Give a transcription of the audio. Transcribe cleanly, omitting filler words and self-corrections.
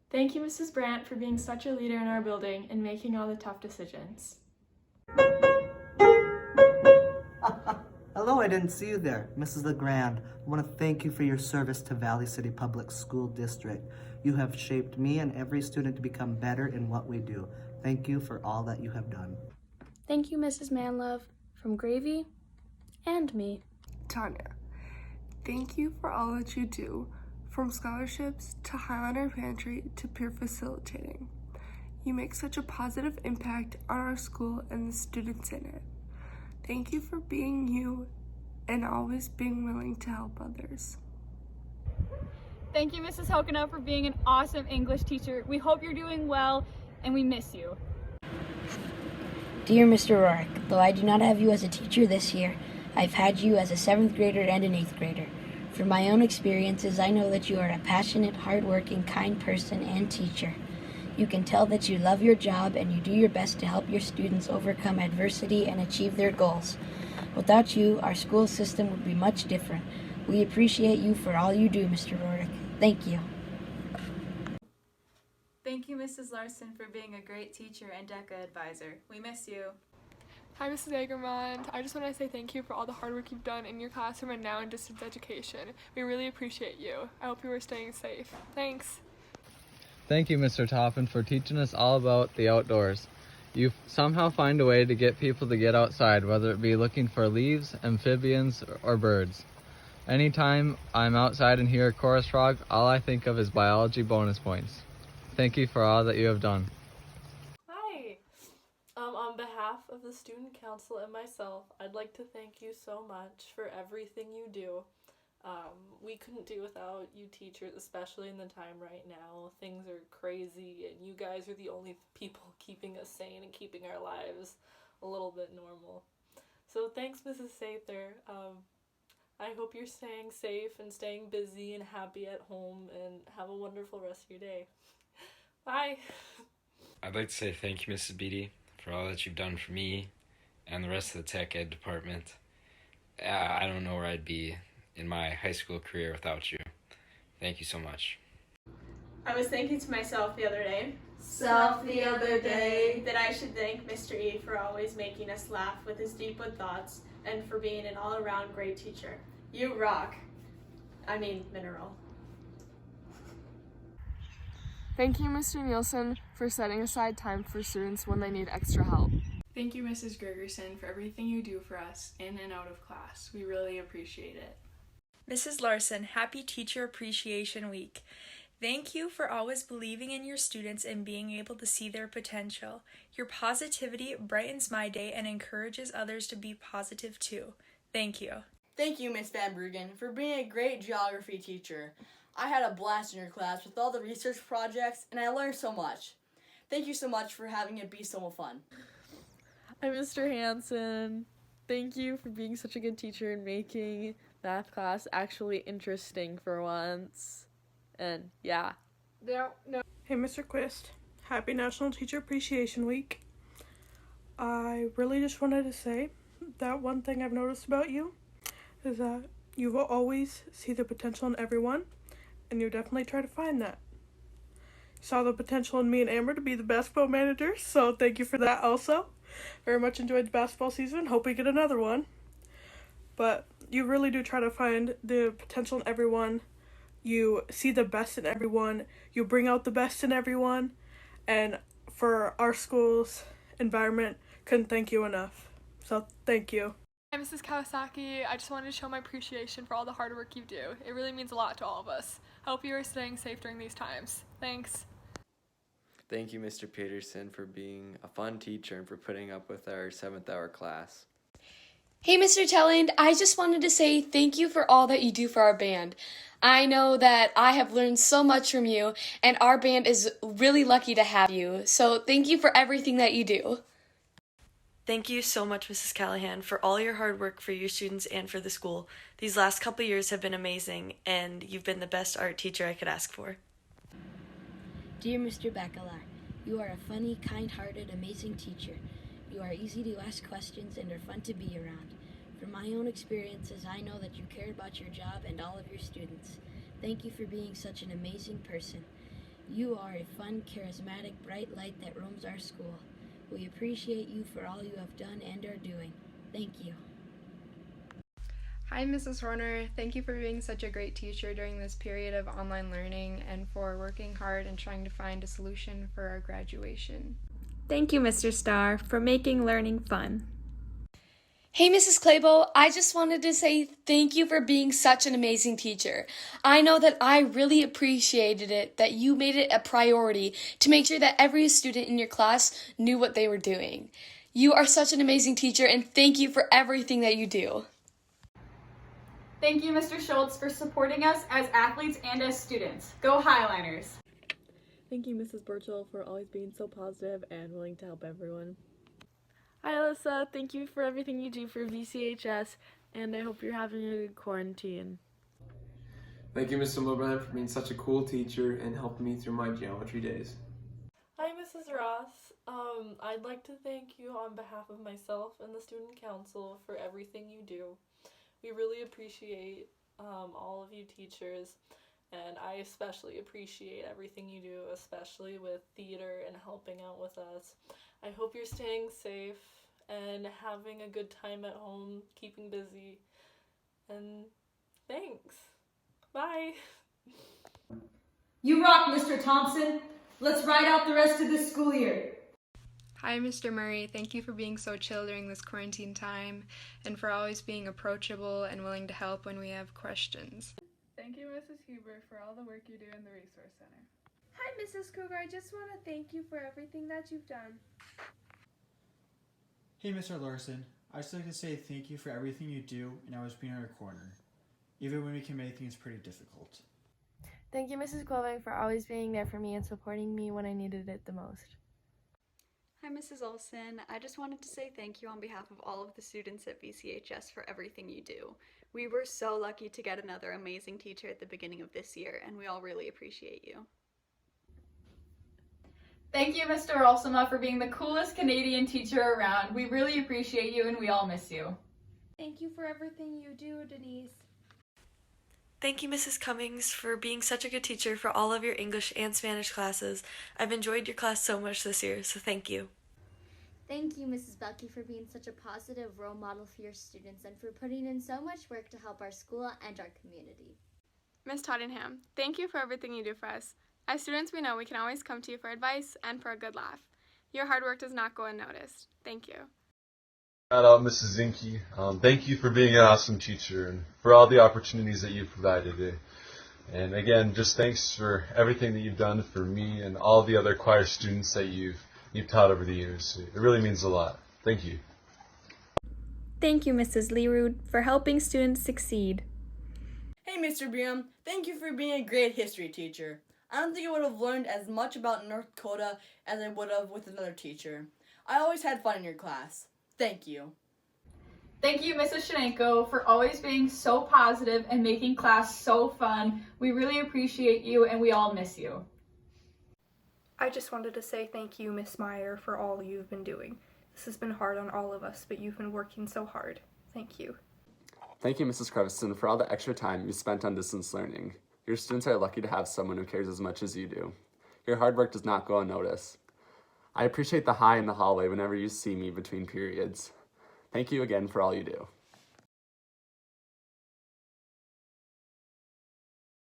Thank you, Mrs. Brandt, for being such a leader in our building and making all the tough decisions. Hello, I didn't see you there. Mrs. Legrand, I want to thank you for your service to Valley City Public School District. You have shaped me and every student to become better in what we do. Thank you for all that you have done. Thank you, Mrs. Manlove, from Gravy and me. Tanya, thank you for all that you do, from scholarships to Highlander Pantry to peer facilitating. You make such a positive impact on our school and the students in it. Thank you for being you and always being willing to help others. Thank you, Mrs. Hokena, for being an awesome English teacher. We hope you're doing well, and we miss you. Dear Mr. Roarke, though I do not have you as a teacher this year, I've had you as a 7th grader and an 8th grader. From my own experiences, I know that you are a passionate, hardworking, kind person and teacher. You can tell that you love your job and you do your best to help your students overcome adversity and achieve their goals. Without you, our school system would be much different. We appreciate you for all you do, Mr. Roarke. Thank you. Thank you, Mrs. Larson, for being a great teacher and DECA advisor. We miss you. Hi, Mrs. Legrand. I just want to say thank you for all the hard work you've done in your classroom and now in distance education. We really appreciate you. I hope you are staying safe. Thanks. Thank you, Mr. Toppin, for teaching us all about the outdoors. You somehow find a way to get people to get outside, whether it be looking for leaves, amphibians, or birds. Anytime I'm outside and hear a chorus frog, all I think of is biology bonus points. Thank you for all that you have done. Hi! On behalf of the Student Council and myself, I'd like to thank you so much for everything you do. We couldn't do without you teachers, especially in the time right now. Things are crazy, and you guys are the only people keeping us sane and keeping our lives a little bit normal. So thanks, Mrs. Sather. I hope you're staying safe and staying busy and happy at home, and have a wonderful rest of your day. Bye! I'd like to say thank you, Mrs. Beatty, for all that you've done for me and the rest of the tech ed department. I don't know where I'd be in my high school career without you. Thank you so much. I was thinking to myself the other day, that I should thank Mr. E for always making us laugh with his deep-wood thoughts and for being an all-around great teacher. You rock. I mean, mineral. Thank you, Mr. Nielsen, for setting aside time for students when they need extra help. Thank you, Mrs. Gregerson, for everything you do for us in and out of class. We really appreciate it. Mrs. Larson, happy Teacher Appreciation Week. Thank you for always believing in your students and being able to see their potential. Your positivity brightens my day and encourages others to be positive too. Thank you. Thank you, Ms. Van Bruggen, for being a great geography teacher. I had a blast in your class with all the research projects, and I learned so much. Thank you so much for having it be so much fun. Hi, Mr. Hansen. Thank you for being such a good teacher and making math class actually interesting for once. And yeah. No. Hey, Mr. Quist. Happy National Teacher Appreciation Week. I really just wanted to say that one thing I've noticed about you is that you will always see the potential in everyone, and you definitely try to find that. Saw the potential in me and Amber to be the basketball managers, so thank you for that also. Very much enjoyed the basketball season. Hope we get another one. But you really do try to find the potential in everyone. You see the best in everyone. You bring out the best in everyone. And for our school's environment, couldn't thank you enough. So thank you. Hi, Mrs. Kawasaki. I just wanted to show my appreciation for all the hard work you do. It really means a lot to all of us. I hope you are staying safe during these times. Thanks. Thank you, Mr. Peterson, for being a fun teacher and for putting up with our 7th hour class. Hey, Mr. Telland, I just wanted to say thank you for all that you do for our band. I know that I have learned so much from you, and our band is really lucky to have you. So thank you for everything that you do. Thank you so much, Mrs. Callahan, for all your hard work for your students and for the school. These last couple years have been amazing, and you've been the best art teacher I could ask for. Dear Mr. Bacalar, you are a funny, kind-hearted, amazing teacher. You are easy to ask questions and are fun to be around. From my own experiences, I know that you care about your job and all of your students. Thank you for being such an amazing person. You are a fun, charismatic, bright light that roams our school. We appreciate you for all you have done and are doing. Thank you. Hi, Mrs. Horner. Thank you for being such a great teacher during this period of online learning and for working hard and trying to find a solution for our graduation. Thank you, Mr. Starr, for making learning fun. Hey, Mrs. Claybo, I just wanted to say thank you for being such an amazing teacher. I know that I really appreciated it, that you made it a priority to make sure that every student in your class knew what they were doing. You are such an amazing teacher, and thank you for everything that you do. Thank you, Mr. Schultz, for supporting us as athletes and as students. Go Highliners! Thank you, Mrs. Burchell, for always being so positive and willing to help everyone. Hi, Alyssa. Thank you for everything you do for VCHS, and I hope you're having a good quarantine. Thank you, Mr. Legrand, for being such a cool teacher and helping me through my geometry days. Hi, Mrs. Ross. I'd like to thank you on behalf of myself and the Student Council for everything you do. We really appreciate all of you teachers, and I especially appreciate everything you do, especially with theater and helping out with us. I hope you're staying safe and having a good time at home, keeping busy, and thanks. Bye. You rock, Mr. Thompson. Let's ride out the rest of this school year. Hi, Mr. Murray. Thank you for being so chill during this quarantine time and for always being approachable and willing to help when we have questions. Thank you, Mrs. Huber, for all the work you do in the Resource Center. Hi, Mrs. Kruger. I just want to thank you for everything that you've done. Hey, Mr. Larson. I'd just like to say thank you for everything you do and always being in our corner, even when we can make things pretty difficult. Thank you, Mrs. Cloving, for always being there for me and supporting me when I needed it the most. Hi, Mrs. Olson. I just wanted to say thank you on behalf of all of the students at VCHS for everything you do. We were so lucky to get another amazing teacher at the beginning of this year, and we all really appreciate you. Thank you, Mr. Olsema, for being the coolest Canadian teacher around. We really appreciate you and we all miss you. Thank you for everything you do, Denise. Thank you, Mrs. Cummings, for being such a good teacher for all of your English and Spanish classes. I've enjoyed your class so much this year, so thank you. Thank you, Mrs. Belkey, for being such a positive role model for your students and for putting in so much work to help our school and our community. Ms. Tottenham, thank you for everything you do for us. As students, we know we can always come to you for advice and for a good laugh. Your hard work does not go unnoticed. Thank you. Shout out Mrs. Zinke. Thank you for being an awesome teacher and for all the opportunities that you've provided. And again, just thanks for everything that you've done for me and all the other choir students that you've taught over the years. It really means a lot. Thank you. Thank you, Mrs. Lerood, for helping students succeed. Hey, Mr. Briam, thank you for being a great history teacher. I don't think I would have learned as much about North Dakota as I would have with another teacher. I always had fun in your class. Thank you. Thank you, Mrs. Shenenko, for always being so positive and making class so fun. We really appreciate you and we all miss you. I just wanted to say thank you, Miss Meyer, for all you've been doing. This has been hard on all of us, but you've been working so hard. Thank you. Thank you, Mrs. Crevison, for all the extra time you spent on distance learning. Your students are lucky to have someone who cares as much as you do. Your hard work does not go unnoticed. I appreciate the hi in the hallway whenever you see me between periods. Thank you again for all you do.